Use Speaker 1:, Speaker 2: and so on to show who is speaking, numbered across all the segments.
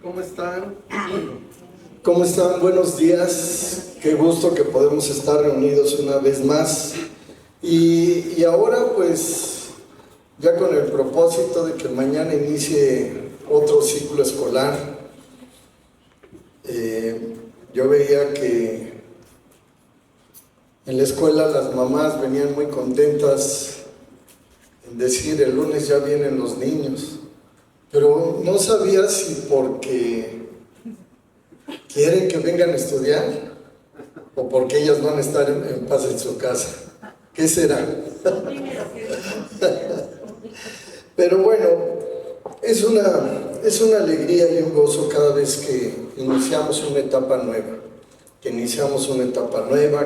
Speaker 1: ¿Cómo están? ¿Cómo están? Buenos días. Qué gusto que podemos estar reunidos una vez más. Y ahora pues ya con el propósito de que mañana inicie otro ciclo escolar. Yo veía que en la escuela las mamás venían muy contentas en decir el lunes ya vienen los niños. Pero no sabía si porque quieren que vengan a estudiar o porque ellas van a estar en paz en su casa. ¿Qué será? Pero bueno, es una alegría y un gozo cada vez que iniciamos una etapa nueva.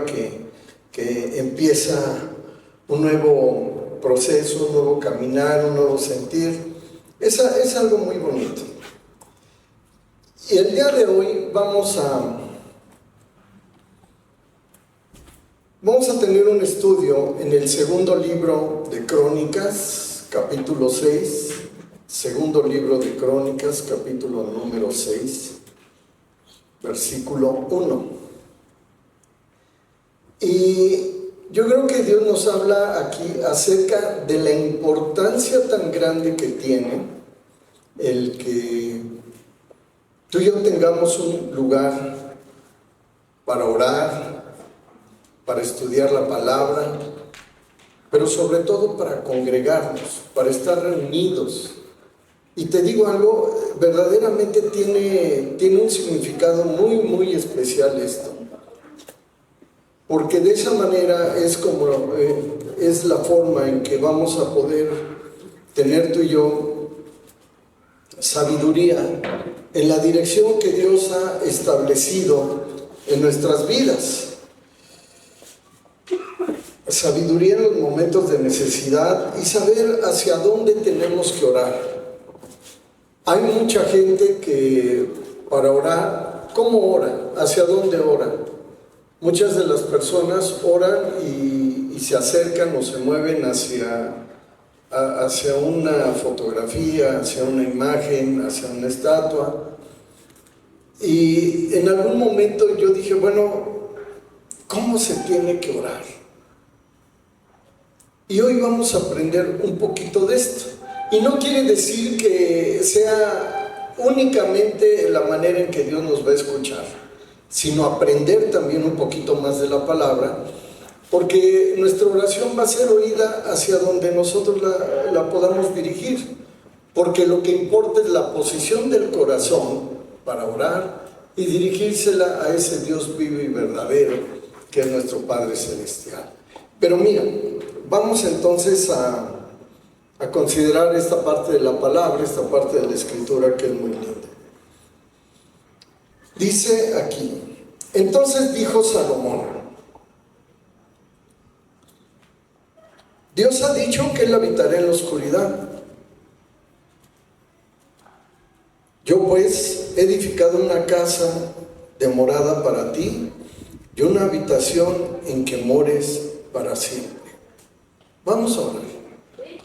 Speaker 1: Que empieza un nuevo proceso, un nuevo caminar, un nuevo sentir. Es algo muy bonito. Y el día de hoy vamos a tener un estudio en el segundo libro de Crónicas, capítulo 6. Segundo libro de Crónicas, capítulo número 6, versículo 1. Y yo creo que Dios nos habla aquí acerca de la importancia tan grande que tiene el que tú y yo tengamos un lugar para orar, para estudiar la palabra, pero sobre todo para congregarnos, para estar reunidos. Y te digo algo, verdaderamente tiene un significado muy, muy especial esto. Porque de esa manera es como es la forma en que vamos a poder tener tú y yo sabiduría en la dirección que Dios ha establecido en nuestras vidas. Sabiduría en los momentos de necesidad y saber hacia dónde tenemos que orar. Hay mucha gente que para orar, ¿cómo ora? ¿Hacia dónde ora? Muchas de las personas oran y se acercan o se mueven hacia una fotografía, hacia una imagen, hacia una estatua. Y en algún momento yo dije, bueno, ¿cómo se tiene que orar? Y hoy vamos a aprender un poquito de esto. Y no quiere decir que sea únicamente la manera en que Dios nos va a escuchar, sino aprender también un poquito más de la palabra, porque nuestra oración va a ser oída hacia donde nosotros la podamos dirigir, porque lo que importa es la posición del corazón para orar y dirigírsela a ese Dios vivo y verdadero que es nuestro Padre Celestial. Pero mira, vamos entonces a considerar esta parte de la palabra, esta parte de la Escritura que es muy linda. Dice aquí, entonces dijo Salomón, Dios ha dicho que Él habitará en la oscuridad. Yo pues he edificado una casa de morada para ti y una habitación en que mores para siempre. Vamos a orar.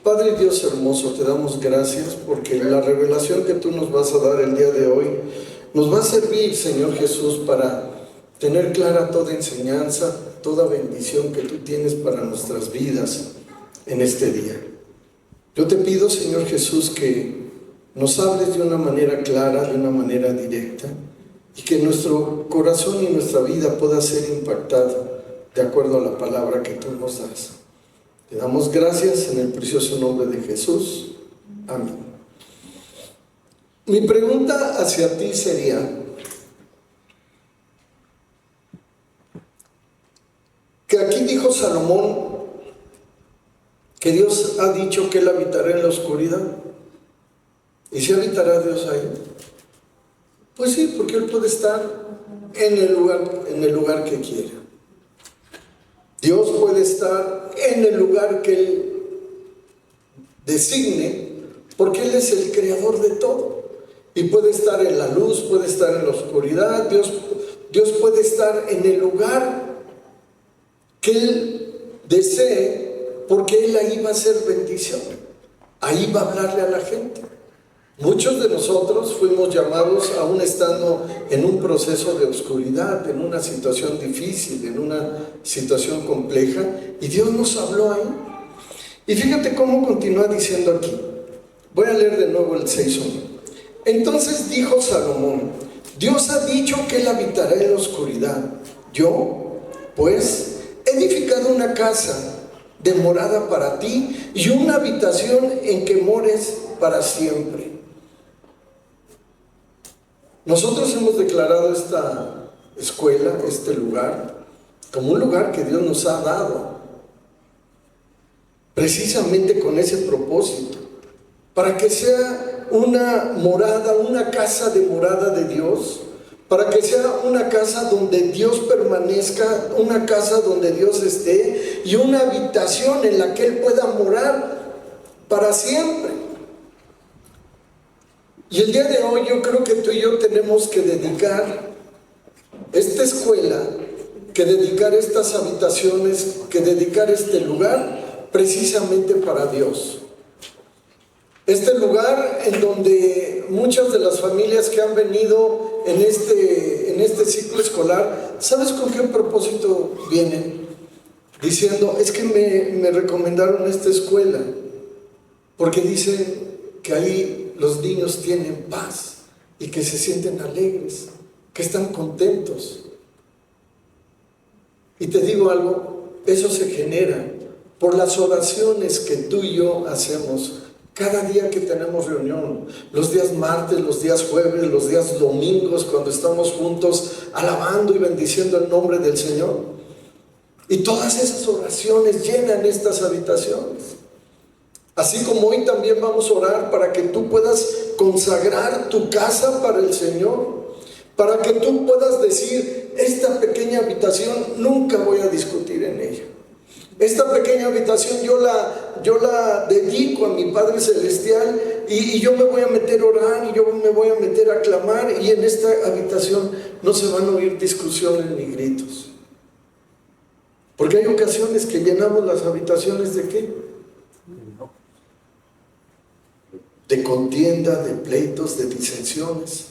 Speaker 1: Padre Dios hermoso, te damos gracias porque la revelación que tú nos vas a dar el día de hoy nos va a servir, Señor Jesús, para tener clara toda enseñanza, toda bendición que tú tienes para nuestras vidas en este día. Yo te pido, Señor Jesús, que nos hables de una manera clara, de una manera directa, y que nuestro corazón y nuestra vida pueda ser impactada de acuerdo a la palabra que tú nos das. Te damos gracias en el precioso nombre de Jesús. Amén. Mi pregunta hacia ti sería, que aquí dijo Salomón que Dios ha dicho que Él habitará en la oscuridad. ¿Y si habitará Dios ahí? Pues sí, porque Él puede estar en el lugar que quiera. Dios puede estar en el lugar que Él designe, porque Él es el creador de todo. Y puede estar en la luz, puede estar en la oscuridad. Dios puede estar en el lugar que Él desee, porque Él ahí va a hacer bendición. Ahí va a hablarle a la gente. Muchos de nosotros fuimos llamados aún estando en un proceso de oscuridad, en una situación difícil, en una situación compleja, y Dios nos habló ahí. Y fíjate cómo continúa diciendo aquí. Voy a leer de nuevo el 6:1. Entonces dijo Salomón: Dios ha dicho que él habitará en la oscuridad. Yo, pues, he edificado una casa de morada para ti y una habitación en que mores para siempre. Nosotros hemos declarado esta escuela, este lugar, como un lugar que Dios nos ha dado, precisamente con ese propósito, para que sea una morada, una casa de morada de Dios, para que sea una casa donde Dios permanezca, una casa donde Dios esté, y una habitación en la que Él pueda morar para siempre. Y el día de hoy yo creo que tú y yo tenemos que dedicar esta escuela, que dedicar estas habitaciones, que dedicar este lugar precisamente para Dios. Este lugar en donde muchas de las familias que han venido en este ciclo escolar, ¿sabes con qué propósito vienen? Diciendo, es que me recomendaron esta escuela, porque dicen que ahí los niños tienen paz y que se sienten alegres, que están contentos. Y te digo algo, eso se genera por las oraciones que tú y yo hacemos cada día que tenemos reunión, los días martes, los días jueves, los días domingos, cuando estamos juntos alabando y bendiciendo el nombre del Señor. Y todas esas oraciones llenan estas habitaciones. Así como hoy también vamos a orar para que tú puedas consagrar tu casa para el Señor, para que tú puedas decir, esta pequeña habitación nunca voy a discutir en ella. Esta pequeña habitación yo la dedico a mi Padre Celestial y yo me voy a meter a orar y yo me voy a meter a clamar, y en esta habitación no se van a oír discusiones ni gritos. Porque hay ocasiones que llenamos las habitaciones ¿de qué? De contienda, de pleitos, de disensiones.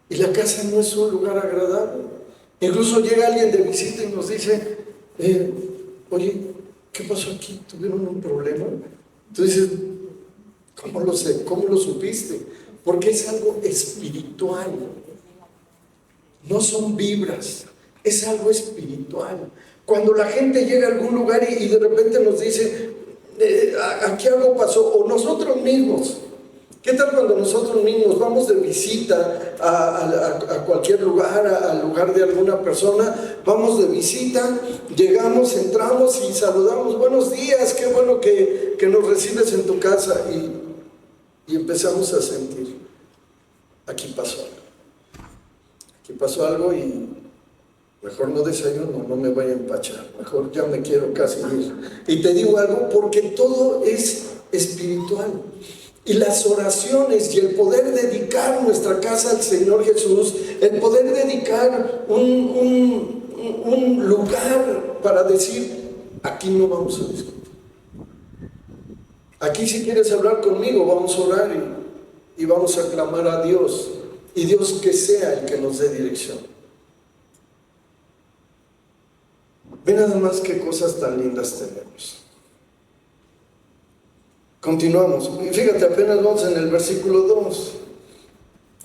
Speaker 1: Y la casa no es un lugar agradable. Incluso llega alguien de visita y nos dice, oye, ¿qué pasó aquí? ¿Tuvieron un problema? Tú dices, ¿cómo lo sé? ¿Cómo lo supiste? Porque es algo espiritual. No son vibras, es algo espiritual. Cuando la gente llega a algún lugar y de repente nos dice, aquí algo pasó, o nosotros mismos. ¿Qué tal cuando nosotros mismos vamos de visita a cualquier lugar, al lugar de alguna persona? Vamos de visita, llegamos, entramos y saludamos, buenos días, qué bueno que nos recibes en tu casa, y empezamos a sentir, aquí pasó algo y mejor no desayuno, no me voy a empachar, mejor ya me quiero casi ir. Y te digo algo, porque todo es espiritual. Y las oraciones y el poder dedicar nuestra casa al Señor Jesús, el poder dedicar un lugar para decir, aquí no vamos a discutir. Aquí si quieres hablar conmigo, vamos a orar y vamos a clamar a Dios. Y Dios que sea el que nos dé dirección. Ve nada más qué cosas tan lindas tenemos. Continuamos. Fíjate, apenas vamos en el versículo 2.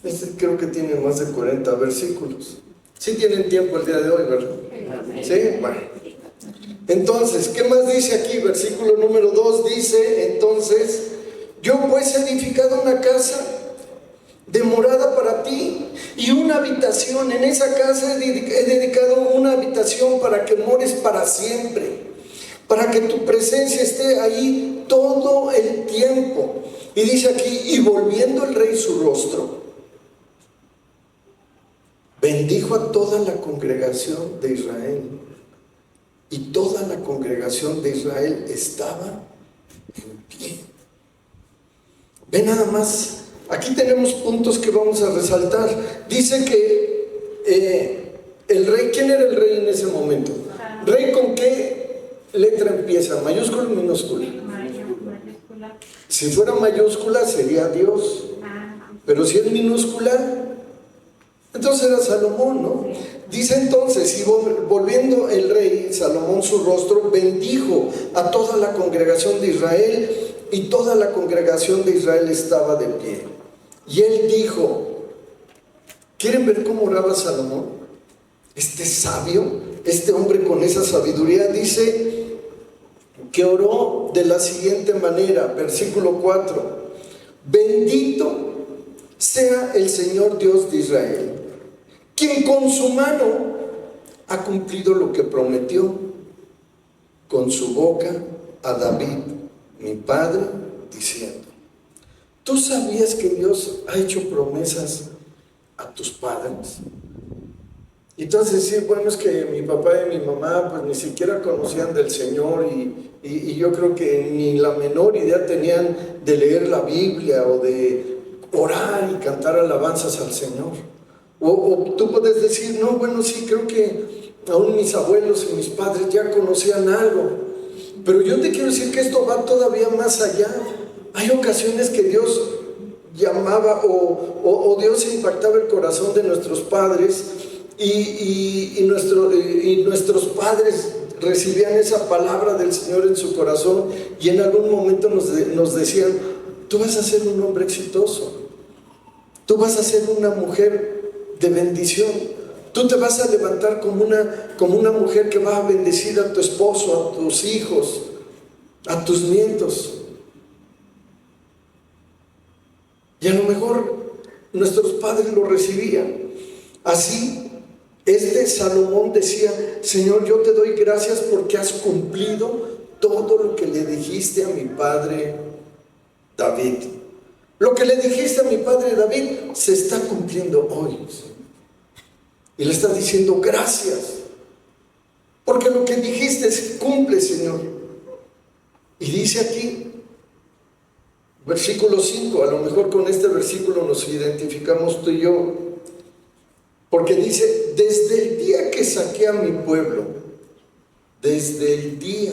Speaker 1: Este creo que tiene más de 40 versículos. Sí tienen tiempo el día de hoy, ¿verdad? Sí, bueno. Entonces, ¿qué más dice aquí? Versículo número 2 dice, entonces, yo pues he edificado una casa de morada para ti y una habitación. En esa casa he dedicado una habitación para que mores para siempre, para que tu presencia esté ahí todo el tiempo. Y dice aquí, y volviendo el rey su rostro, bendijo a toda la congregación de Israel. Y toda la congregación de Israel estaba en pie. Ve nada más, aquí tenemos puntos que vamos a resaltar. Dice que el rey, ¿quién era el rey en ese momento? ¿Rey con qué letra empieza? ¿Mayúscula o minúscula?
Speaker 2: Mayúscula.
Speaker 1: Si fuera mayúscula sería Dios. pero si es minúscula, entonces era Salomón, ¿no? Dice entonces, y volviendo el rey Salomón su rostro, bendijo a toda la congregación de Israel, y toda la congregación de Israel estaba de pie. Y él dijo, ¿quieren ver cómo oraba Salomón? Este sabio, este hombre con esa sabiduría, dice que oró de la siguiente manera, versículo 4: bendito sea el Señor Dios de Israel, quien con su mano ha cumplido lo que prometió con su boca a David, mi padre, diciendo. ¿Tú sabías que Dios ha hecho promesas a tus padres? Y entonces sí, bueno, es que mi papá y mi mamá pues ni siquiera conocían del Señor y yo creo que ni la menor idea tenían de leer la Biblia o de orar y cantar alabanzas al Señor. O tú puedes decir, no, bueno, sí, creo que aún mis abuelos y mis padres ya conocían algo. Pero yo te quiero decir que esto va todavía más allá. Hay ocasiones que Dios llamaba o Dios impactaba el corazón de nuestros padres y nuestros padres recibían esa palabra del Señor en su corazón y en algún momento nos decían, tú vas a ser un hombre exitoso, tú vas a ser una mujer de bendición, tú te vas a levantar como una mujer que va a bendecir a tu esposo, a tus hijos, a tus nietos. Y a lo mejor nuestros padres lo recibían así. Salomón decía, Señor, yo te doy gracias porque has cumplido todo lo que le dijiste a mi padre David. Lo que le dijiste a mi padre David se está cumpliendo hoy. Y le está diciendo gracias, porque lo que dijiste se cumple, Señor. Y dice aquí, versículo 5, a lo mejor con este versículo nos identificamos tú y yo, porque dice, desde el día que saqué a mi pueblo, desde el día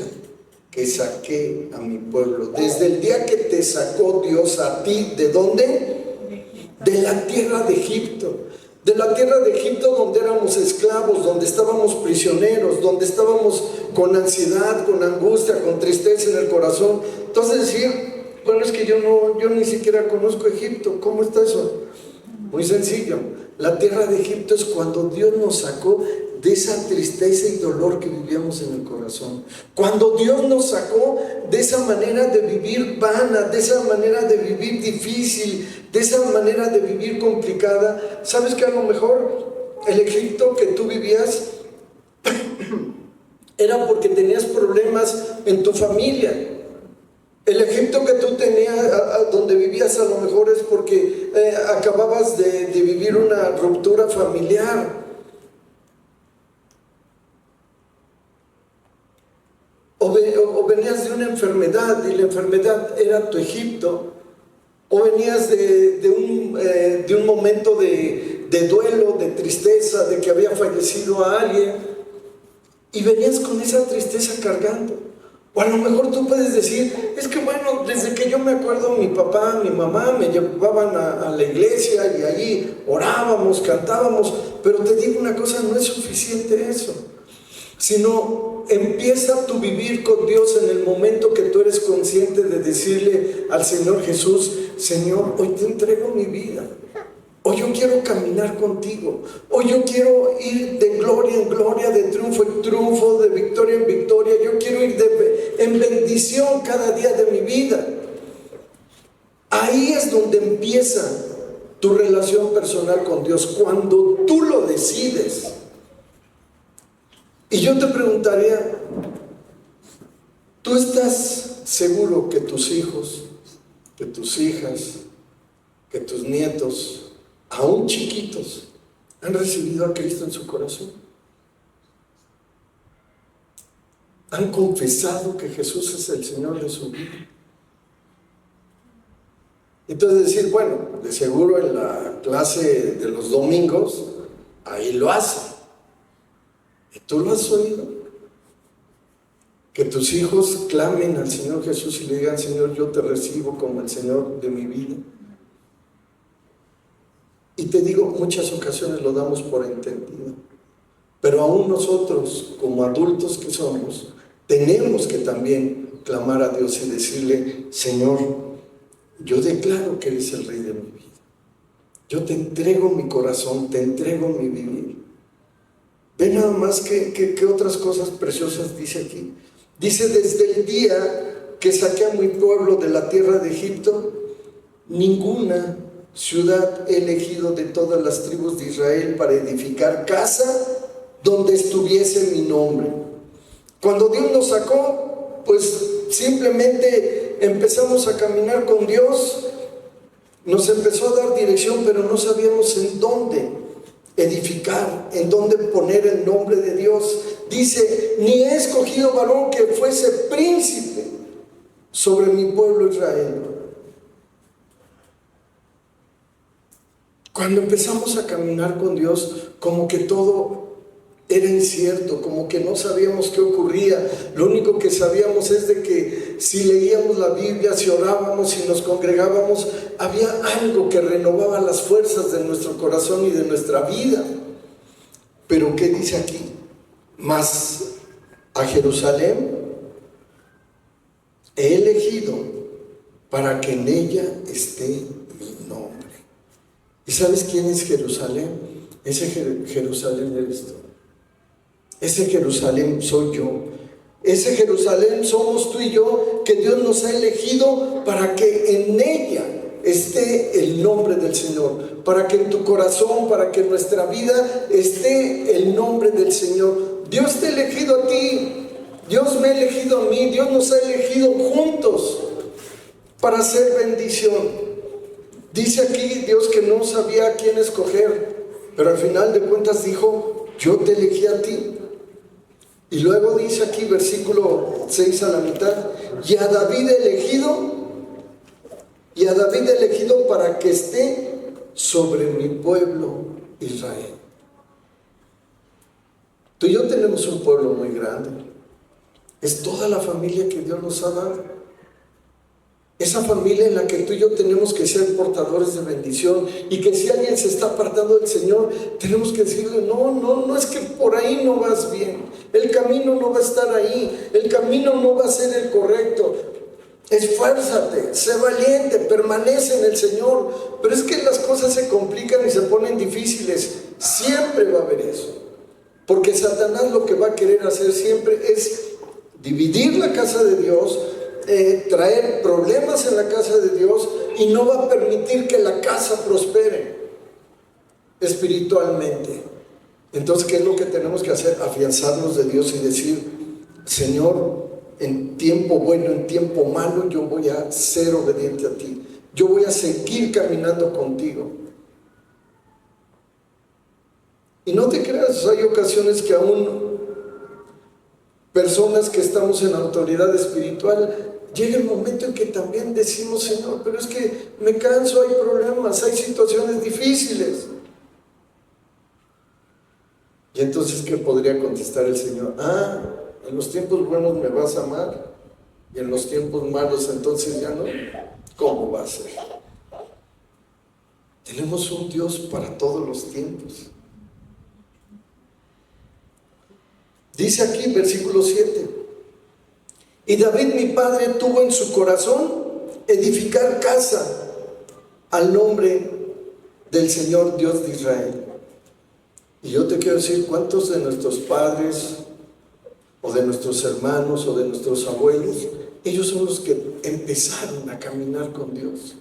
Speaker 1: que saqué a mi pueblo, desde el día que te sacó Dios a ti, ¿de dónde? De la tierra de Egipto. De la tierra de Egipto donde éramos esclavos, donde estábamos prisioneros, donde estábamos con ansiedad, con angustia, con tristeza en el corazón. Entonces decir, bueno, es que yo ni siquiera conozco Egipto. ¿Cómo está eso? Muy sencillo. La tierra de Egipto es cuando Dios nos sacó de esa tristeza y dolor que vivíamos en el corazón. Cuando Dios nos sacó de esa manera de vivir vana, de esa manera de vivir difícil, de esa manera de vivir complicada. ¿Sabes que a lo mejor el Egipto que tú vivías era porque tenías problemas en tu familia? El Egipto que tú tenías, donde vivías, a lo mejor es porque acababas de vivir una ruptura familiar. O venías de una enfermedad y la enfermedad era tu Egipto. O venías de un momento de duelo, de tristeza, de que había fallecido a alguien. Y venías con esa tristeza cargando. O a lo mejor tú puedes decir, es que bueno, desde que yo me acuerdo, mi papá, mi mamá me llevaban a la iglesia y allí orábamos, cantábamos, pero te digo una cosa, no es suficiente eso, sino empieza tu vivir con Dios en el momento que tú eres consciente de decirle al Señor Jesús, Señor, hoy te entrego mi vida. Hoy yo quiero caminar contigo. Hoy yo quiero ir de gloria en gloria, de triunfo en triunfo, de victoria en victoria. Yo quiero ir en bendición cada día de mi vida. Ahí es donde empieza tu relación personal con Dios, cuando tú lo decides. Y yo te preguntaría, ¿tú estás seguro que tus hijos, que tus hijas, que tus nietos, aún chiquitos, han recibido a Cristo en su corazón? ¿Han confesado que Jesús es el Señor de su vida? Entonces decir, bueno, de seguro en la clase de los domingos, ahí lo hacen. ¿Y tú lo has oído? Que tus hijos clamen al Señor Jesús y le digan, Señor, yo te recibo como el Señor de mi vida. Y te digo, muchas ocasiones lo damos por entendido. Pero aún nosotros, como adultos que somos, tenemos que también clamar a Dios y decirle: Señor, yo declaro que eres el Rey de mi vida. Yo te entrego mi corazón, te entrego mi vivir. Ve nada más que otras cosas preciosas dice aquí. Dice: desde el día que saqué a mi pueblo de la tierra de Egipto, ninguna ciudad he elegido de todas las tribus de Israel para edificar casa donde estuviese mi nombre. Cuando Dios nos sacó, pues simplemente empezamos a caminar con Dios, nos empezó a dar dirección, pero no sabíamos en dónde edificar, en dónde poner el nombre de Dios. Dice: ni he escogido varón que fuese príncipe sobre mi pueblo Israel. Cuando empezamos a caminar con Dios, como que todo era incierto, como que no sabíamos qué ocurría. Lo único que sabíamos es de que si leíamos la Biblia, si orábamos, si nos congregábamos, había algo que renovaba las fuerzas de nuestro corazón y de nuestra vida. Pero ¿qué dice aquí? Mas a Jerusalén he elegido para que en ella esté mi nombre. ¿Y sabes quién es Jerusalén? Ese Jerusalén eres tú. Ese Jerusalén soy yo. Ese Jerusalén somos tú y yo, que Dios nos ha elegido para que en ella esté el nombre del Señor, para que en tu corazón, para que en nuestra vida esté el nombre del Señor. Dios te ha elegido a ti, Dios me ha elegido a mí, Dios nos ha elegido juntos para hacer bendición. Dice aquí Dios que no sabía a quién escoger, pero al final de cuentas dijo: yo te elegí a ti. Y luego dice aquí, versículo 6 a la mitad: y a David elegido para que esté sobre mi pueblo Israel. Tú y yo tenemos un pueblo muy grande. Es toda la familia que Dios nos ha dado. Esa familia en la que tú y yo tenemos que ser portadores de bendición, y que si alguien se está apartando del Señor, tenemos que decirle: no es que por ahí no vas bien, el camino no va a estar ahí, el camino no va a ser el correcto. Esfuérzate, sé valiente, permanece en el Señor. Pero es que las cosas se complican y se ponen difíciles. Siempre va a haber eso, porque Satanás lo que va a querer hacer siempre es dividir la casa de Dios, traer problemas en la casa de Dios, y no va a permitir que la casa prospere espiritualmente. Entonces, ¿qué es lo que tenemos que hacer? Afianzarnos de Dios y decir: Señor, en tiempo bueno, en tiempo malo, yo voy a ser obediente a ti, yo voy a seguir caminando contigo. Y no te creas, hay ocasiones que aún personas que estamos en autoridad espiritual, llega el momento en que también decimos: Señor, pero es que me canso, hay problemas, hay situaciones difíciles. Y entonces, ¿qué podría contestar el Señor? En los tiempos buenos me vas a amar, y en los tiempos malos entonces ya no. ¿Cómo va a ser? Tenemos un Dios para todos los tiempos. Dice aquí, versículo 7: y David mi padre tuvo en su corazón edificar casa al nombre del Señor Dios de Israel. Y yo te quiero decir, ¿cuántos de nuestros padres, o de nuestros hermanos, o de nuestros abuelos, ellos son los que empezaron a caminar con Dios?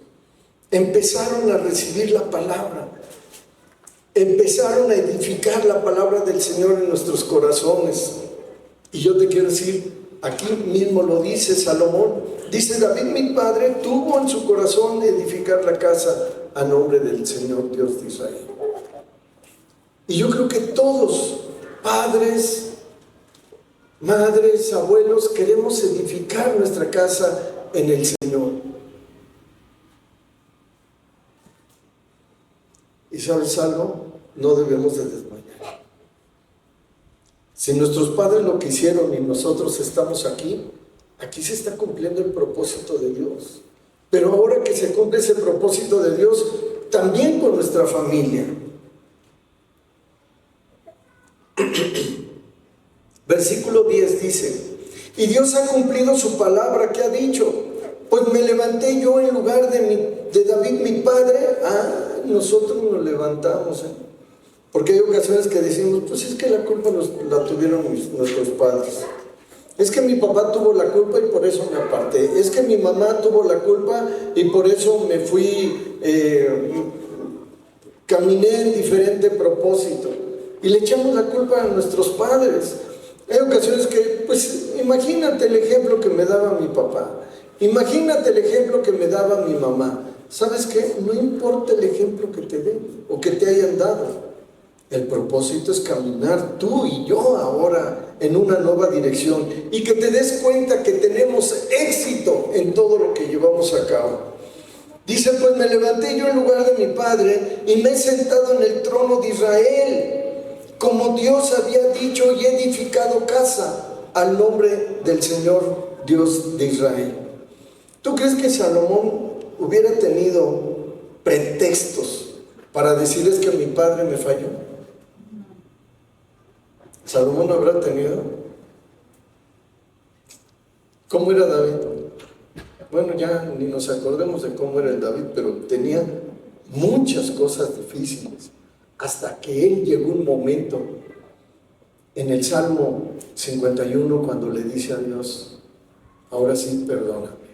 Speaker 1: Empezaron a recibir la palabra, empezaron a edificar la palabra del Señor en nuestros corazones. Y yo te quiero decir, aquí mismo lo dice Salomón, dice: David mi padre tuvo en su corazón edificar la casa a nombre del Señor Dios de Israel. Y yo creo que todos, padres, madres, abuelos, queremos edificar nuestra casa en el Señor. ¿Y sabes algo? No debemos de desmayar. Si nuestros padres lo que hicieron y nosotros estamos aquí, aquí se está cumpliendo el propósito de Dios. Pero ahora que se cumple ese propósito de Dios, también con nuestra familia. Versículo 10 dice: y Dios ha cumplido su palabra que ha dicho, pues me levanté yo en lugar de David mi padre. Nosotros nos levantamos, porque hay ocasiones que decimos, pues es que la culpa la tuvieron nuestros padres. Es que mi papá tuvo la culpa y por eso me aparté. Es que mi mamá tuvo la culpa y por eso me fui, caminé en diferente propósito. Y le echamos la culpa a nuestros padres. Hay ocasiones que, pues imagínate el ejemplo que me daba mi papá. Imagínate el ejemplo que me daba mi mamá. ¿Sabes qué? No importa el ejemplo que te den o que te hayan dado. El propósito es caminar tú y yo ahora en una nueva dirección y que te des cuenta que tenemos éxito en todo lo que llevamos a cabo. Dice, pues me levanté yo en lugar de mi padre y me he sentado en el trono de Israel, como Dios había dicho, y he edificado casa al nombre del Señor Dios de Israel. ¿Tú crees que Salomón hubiera tenido pretextos para decir es que mi padre me falló? ¿Salomón habrá tenido? ¿Cómo era David? Bueno, ya ni nos acordemos de cómo era el David, pero tenía muchas cosas difíciles, hasta que él llegó un momento en el Salmo 51 cuando le dice a Dios, ahora sí, perdóname.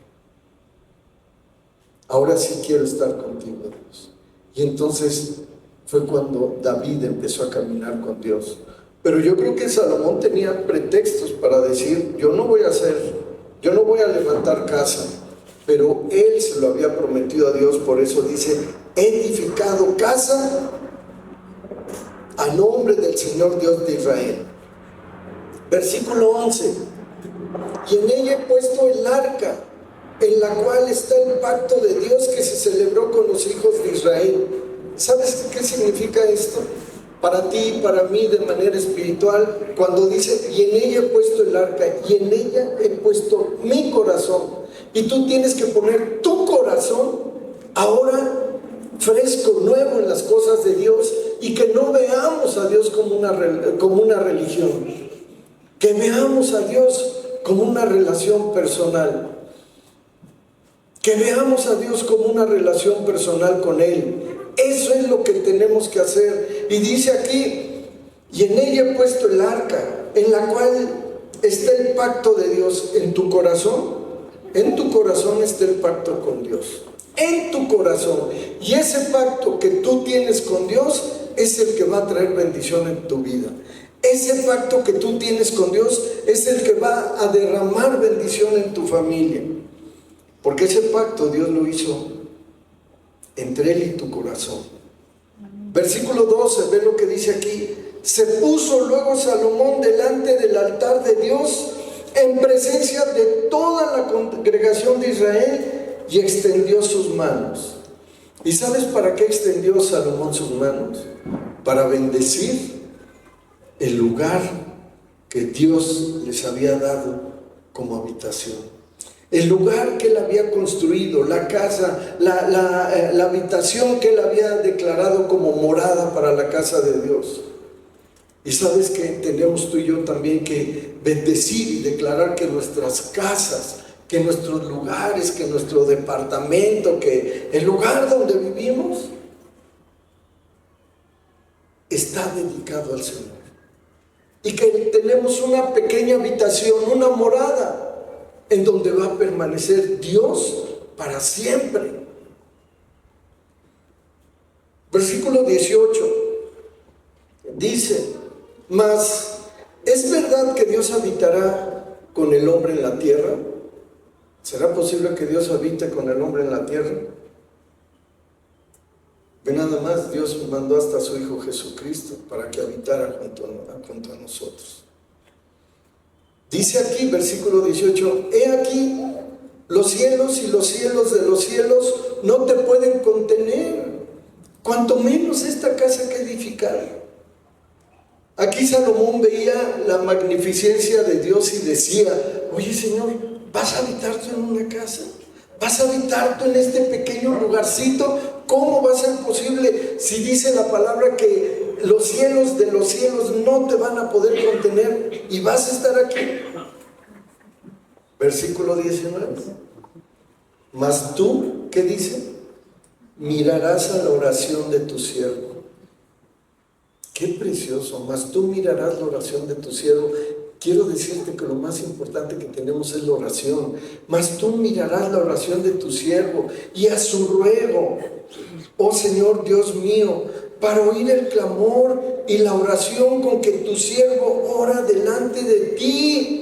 Speaker 1: Ahora sí quiero estar contigo, Dios. Y entonces fue cuando David empezó a caminar con Dios. Pero yo creo que Salomón tenía pretextos para decir, yo no voy a levantar casa. Pero él se lo había prometido a Dios, por eso dice, he edificado casa a nombre del Señor Dios de Israel. Versículo 11, y en ella he puesto el arca, en la cual está el pacto de Dios que se celebró con los hijos de Israel. ¿Sabes qué significa esto? Para ti y para mí de manera espiritual, cuando dice, y en ella he puesto el arca, y en ella he puesto mi corazón. Y tú tienes que poner tu corazón ahora fresco, nuevo en las cosas de Dios, y que no veamos a Dios como una religión, que veamos a Dios como una relación personal. Que veamos a Dios como una relación personal con Él. Eso es lo que tenemos que hacer. Y dice aquí, y en ella he puesto el arca, en la cual está el pacto de Dios. En tu corazón está el pacto con Dios. En tu corazón. Y ese pacto que tú tienes con Dios es el que va a traer bendición en tu vida. Ese pacto que tú tienes con Dios es el que va a derramar bendición en tu familia. Porque ese pacto Dios lo hizo entre Él y tu corazón. Versículo 12, ve lo que dice aquí. Se puso luego Salomón delante del altar de Dios en presencia de toda la congregación de Israel y extendió sus manos. ¿Y sabes para qué extendió Salomón sus manos? Para bendecir el lugar que Dios les había dado como habitación. El lugar que él había construido, la casa, la habitación que él había declarado como morada para la casa de Dios. Y sabes que tenemos tú y yo también que bendecir y declarar que nuestras casas, que nuestros lugares, que nuestro departamento, que el lugar donde vivimos está dedicado al Señor. Y que tenemos una pequeña habitación, una morada, en donde va a permanecer Dios para siempre. Versículo 18 dice, mas ¿es verdad que Dios habitará con el hombre en la tierra? ¿Será posible que Dios habite con el hombre en la tierra? Ve nada más, Dios mandó hasta a su Hijo Jesucristo para que habitara junto a nosotros. Dice aquí, versículo 18, he aquí, los cielos y los cielos de los cielos no te pueden contener, cuanto menos esta casa que edificar. Aquí Salomón veía la magnificencia de Dios y decía, oye Señor, ¿vas a habitar tú en una casa? ¿Vas a habitar tú en este pequeño lugarcito? ¿Cómo va a ser posible si dice la palabra que los cielos de los cielos no te van a poder contener y vas a estar aquí? Versículo 19. Mas tú, ¿qué dice? Mirarás a la oración de tu siervo. Qué precioso. Mas tú mirarás la oración de tu siervo. Quiero decirte que lo más importante que tenemos es la oración. Mas tú mirarás la oración de tu siervo y a su ruego, oh Señor Dios mío, para oír el clamor y la oración con que tu siervo ora delante de ti.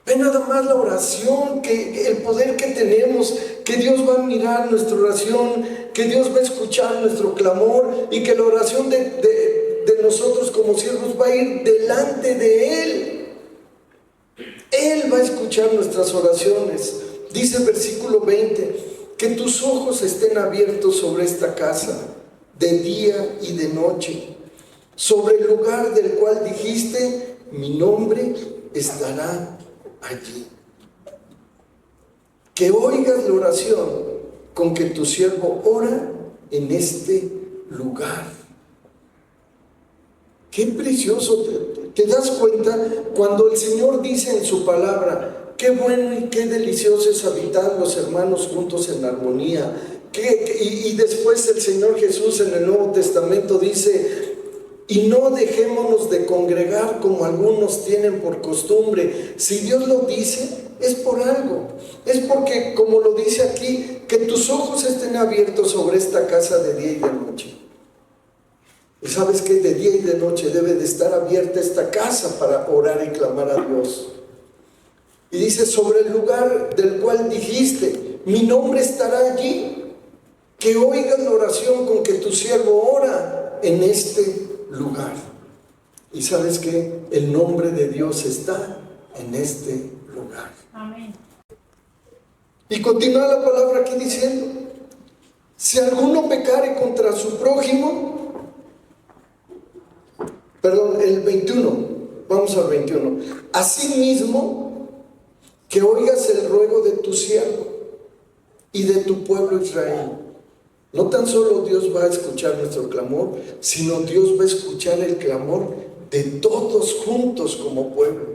Speaker 1: Ve nada más la oración, que el poder que tenemos, que Dios va a mirar nuestra oración, que Dios va a escuchar nuestro clamor y que la oración de nosotros como siervos va a ir delante de Él. Él va a escuchar nuestras oraciones. Dice el versículo 20, que tus ojos estén abiertos sobre esta casa, de día y de noche, sobre el lugar del cual dijiste, mi nombre estará allí. Que oigas la oración con que tu siervo ora en este lugar. Qué precioso. ¿Te das cuenta? Cuando el Señor dice en su palabra, qué bueno y qué delicioso es habitar los hermanos juntos en armonía. Y después el Señor Jesús en el Nuevo Testamento dice, y no dejémonos de congregar como algunos tienen por costumbre. Si Dios lo dice, es por algo. Es porque, como lo dice aquí, que tus ojos estén abiertos sobre esta casa de día y de noche. Y sabes que de día y de noche debe de estar abierta esta casa para orar y clamar a Dios. Y dice, sobre el lugar del cual dijiste, mi nombre estará allí. Que oigas la oración con que tu siervo ora en este lugar. Y sabes que el nombre de Dios está en este lugar.
Speaker 2: Amén. Y
Speaker 1: continúa la palabra aquí diciendo, si alguno pecare contra su prójimo, el 21, vamos al 21, asimismo que oigas el ruego de tu siervo y de tu pueblo Israel. No tan solo Dios va a escuchar nuestro clamor, sino Dios va a escuchar el clamor de todos juntos como pueblo.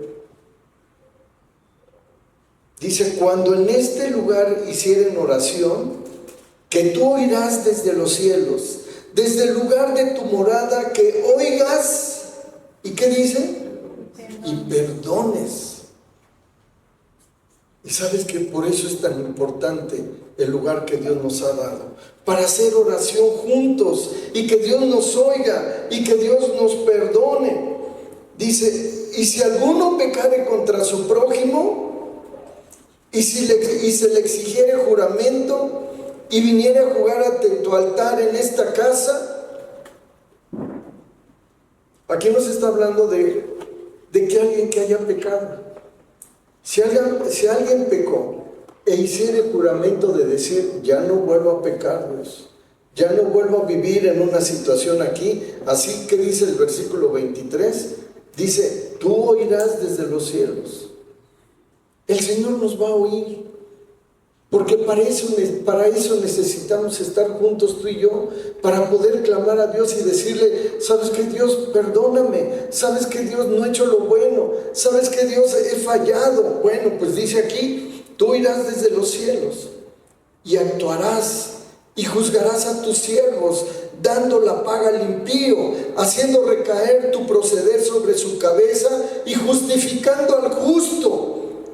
Speaker 1: Dice, cuando en este lugar hicieren oración, que tú oirás desde los cielos, desde el lugar de tu morada, que oigas, ¿y qué dice? Y perdones. Y sabes que por eso es tan importante el lugar que Dios nos ha dado, para hacer oración juntos y que Dios nos oiga y que Dios nos perdone. Dice, y si alguno pecare contra su prójimo y se le exigiere juramento y viniere a jugar ante tu altar en esta casa, aquí nos está hablando de que alguien que haya pecado. Si alguien pecó e hiciera el juramento de decir, ya no vuelvo a pecar, Dios, ya no vuelvo a vivir en una situación aquí, así que dice el versículo 23, dice, tú oirás desde los cielos. El Señor nos va a oír, porque para eso necesitamos estar juntos tú y yo, para poder clamar a Dios y decirle, ¿sabes qué, Dios? Perdóname. ¿Sabes qué, Dios? No he hecho lo bueno. ¿Sabes qué, Dios? He fallado. Bueno, pues dice aquí, tú irás desde los cielos y actuarás y juzgarás a tus siervos, dando la paga al impío, haciendo recaer tu proceder sobre su cabeza y justificando al justo,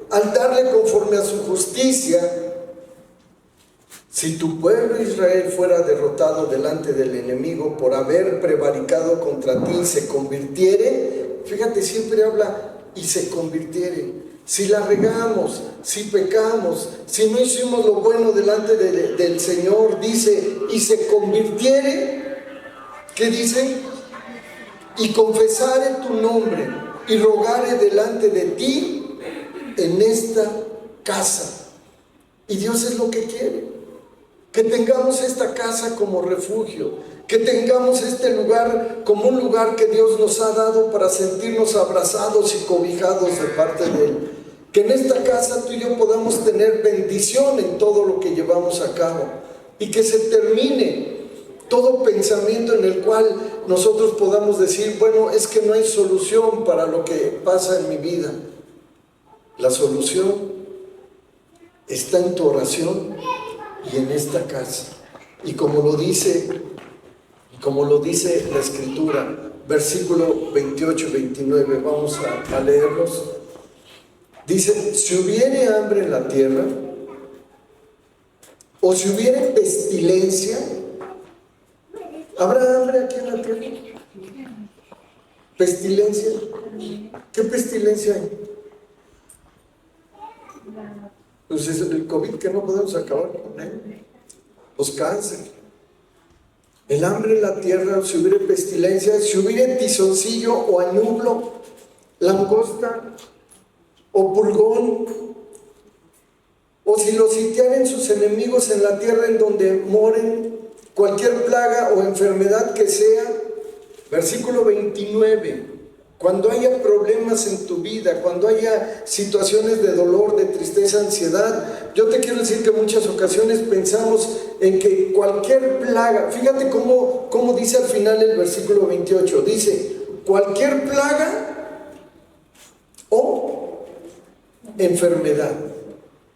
Speaker 1: al darle conforme a su justicia. Si tu pueblo Israel fuera derrotado delante del enemigo por haber prevaricado contra ti y se convirtiere, fíjate, siempre habla y se convirtiere. Si la regamos, si pecamos, si no hicimos lo bueno delante del Señor, dice, y se convirtiere, ¿qué dice? Y confesare tu nombre y rogare delante de ti en esta casa. Y Dios es lo que quiere. Que tengamos esta casa como refugio, que tengamos este lugar como un lugar que Dios nos ha dado para sentirnos abrazados y cobijados de parte de Él. Que en esta casa tú y yo podamos tener bendición en todo lo que llevamos a cabo. Y que se termine todo pensamiento en el cual nosotros podamos decir, bueno, es que no hay solución para lo que pasa en mi vida. La solución está en tu oración y en esta casa. Y como lo dice la Escritura, versículo 28 y 29, vamos a leerlos. Dice, si hubiere hambre en la tierra, o si hubiere pestilencia, ¿habrá hambre aquí en la tierra? ¿Pestilencia? ¿Qué pestilencia hay? Pues es el COVID, que no podemos acabar con él. Los cánceres. El hambre en la tierra, o si hubiere pestilencia, si hubiere tizoncillo o añublo, langosta o pulgón, o si los sitiaren sus enemigos en la tierra en donde moren, cualquier plaga o enfermedad que sea. Versículo 29, cuando haya problemas en tu vida, cuando haya situaciones de dolor, de tristeza, ansiedad, yo te quiero decir que en muchas ocasiones pensamos en que cualquier plaga, fíjate cómo dice al final el versículo 28, dice, cualquier plaga o enfermedad,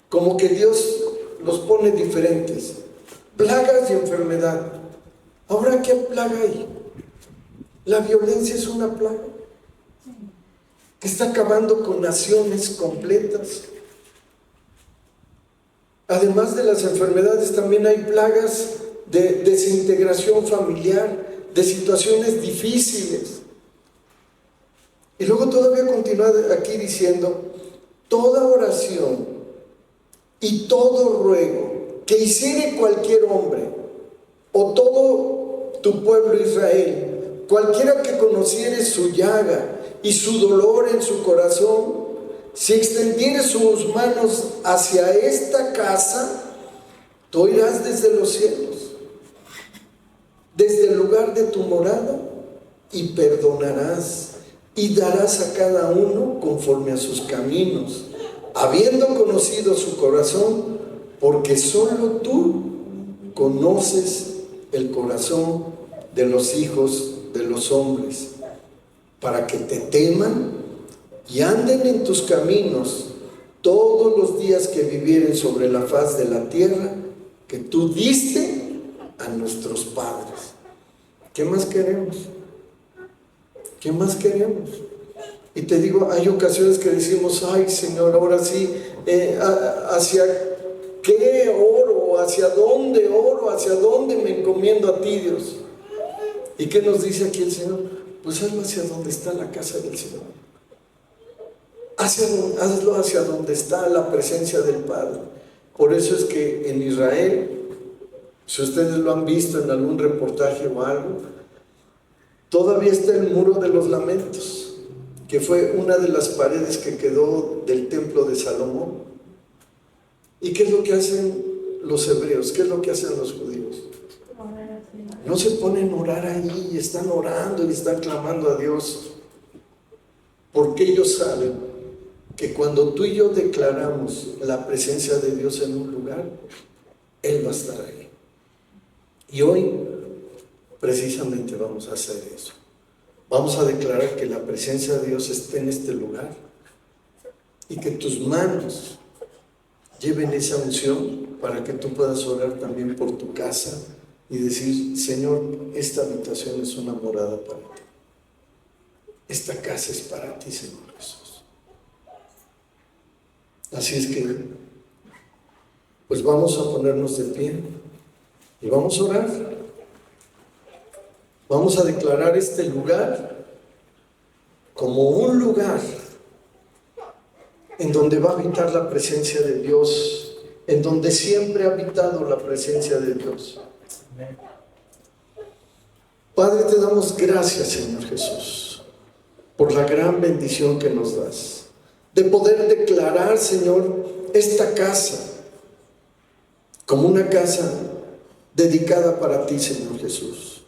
Speaker 1: como que Dios los pone diferentes, plagas y enfermedad. Ahora, ¿qué plaga hay? La violencia es una plaga que está acabando con naciones completas. Además de las enfermedades, también hay plagas de desintegración familiar, de situaciones difíciles. Y luego todavía continúa aquí diciendo, toda oración y todo ruego que hiciere cualquier hombre o todo tu pueblo Israel, cualquiera que conociere su llaga y su dolor en su corazón, si extendiere sus manos hacia esta casa, tú oirás desde los cielos, desde el lugar de tu morada, y perdonarás y darás a cada uno conforme a sus caminos, habiendo conocido su corazón, porque solo tú conoces el corazón de los hijos de los hombres, para que te teman y anden en tus caminos todos los días que vivieren sobre la faz de la tierra que tú diste a nuestros padres. ¿Qué más queremos? ¿Qué más queremos? Y te digo, hay ocasiones que decimos, ay Señor, ahora sí, ¿hacia qué oro? ¿Hacia dónde oro? ¿Hacia dónde me encomiendo a ti, Dios? ¿Y qué nos dice aquí el Señor? Pues hazlo hacia donde está la casa del Señor. Hazlo hacia donde está la presencia del Padre. Por eso es que en Israel, si ustedes lo han visto en algún reportaje o algo, todavía está el muro de los lamentos, que fue una de las paredes que quedó del templo de Salomón. ¿Y qué es lo que hacen los hebreos? ¿Qué es lo que hacen los judíos? No se ponen a orar ahí, y están orando y están clamando a Dios, porque ellos saben que cuando tú y yo declaramos la presencia de Dios en un lugar, Él va a estar ahí. Y hoy precisamente vamos a hacer eso. Vamos a declarar que la presencia de Dios esté en este lugar y que tus manos lleven esa unción para que tú puedas orar también por tu casa y decir, Señor, esta habitación es una morada para ti. Esta casa es para ti, Señor Jesús. Así es que, pues vamos a ponernos de pie y vamos a orar. Vamos a declarar este lugar como un lugar en donde va a habitar la presencia de Dios, en donde siempre ha habitado la presencia de Dios. Padre, te damos gracias, Señor Jesús, por la gran bendición que nos das, de poder declarar, Señor, esta casa como una casa dedicada para ti, Señor Jesús.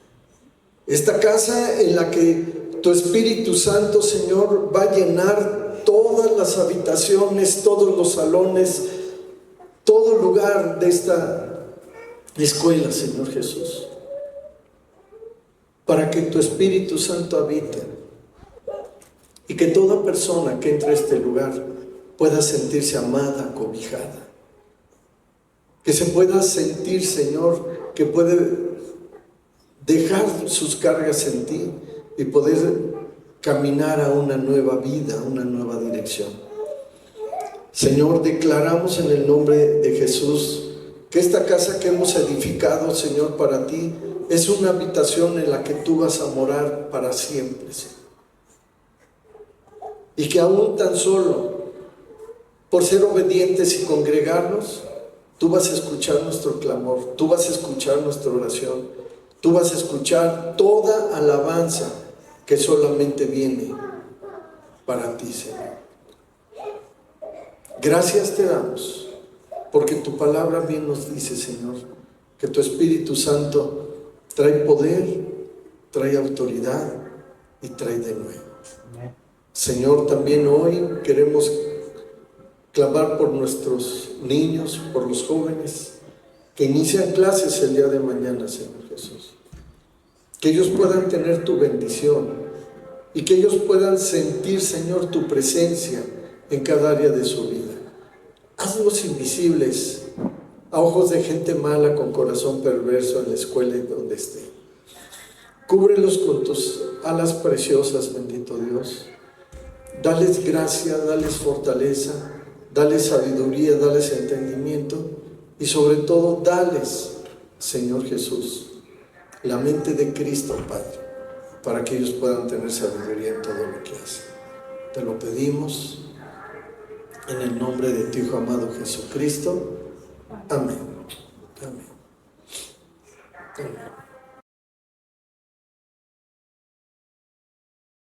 Speaker 1: Esta casa en la que tu Espíritu Santo, Señor, va a llenar todas las habitaciones, todos los salones, todo lugar de esta escuela, Señor Jesús, para que tu Espíritu Santo habite y que toda persona que entre a este lugar pueda sentirse amada, cobijada, que se pueda sentir, Señor, que puede dejar sus cargas en ti y poder caminar a una nueva vida, a una nueva dirección. Señor, declaramos en el nombre de Jesús que esta casa que hemos edificado, Señor, para ti, es una habitación en la que tú vas a morar para siempre, Señor. Y que aún tan solo por ser obedientes y congregarnos, tú vas a escuchar nuestro clamor, tú vas a escuchar nuestra oración, tú vas a escuchar toda alabanza que solamente viene para ti, Señor. Gracias te damos, porque tu palabra bien nos dice, Señor, que tu Espíritu Santo trae poder, trae autoridad y trae de nuevo. Señor, también hoy queremos clamar por nuestros niños, por los jóvenes que inician clases el día de mañana, Señor Jesús. Que ellos puedan tener tu bendición y que ellos puedan sentir, Señor, tu presencia en cada área de su vida. Hazlos invisibles a ojos de gente mala con corazón perverso en la escuela y donde esté. Cúbrelos con tus alas preciosas, bendito Dios. Dales gracia, dales fortaleza, dales sabiduría, dales entendimiento y sobre todo dales, Señor Jesús, la mente de Cristo, Padre, para que ellos puedan tener sabiduría en todo lo que hacen. Te lo pedimos en el nombre de tu Hijo amado Jesucristo. Amén. Amén. Amén.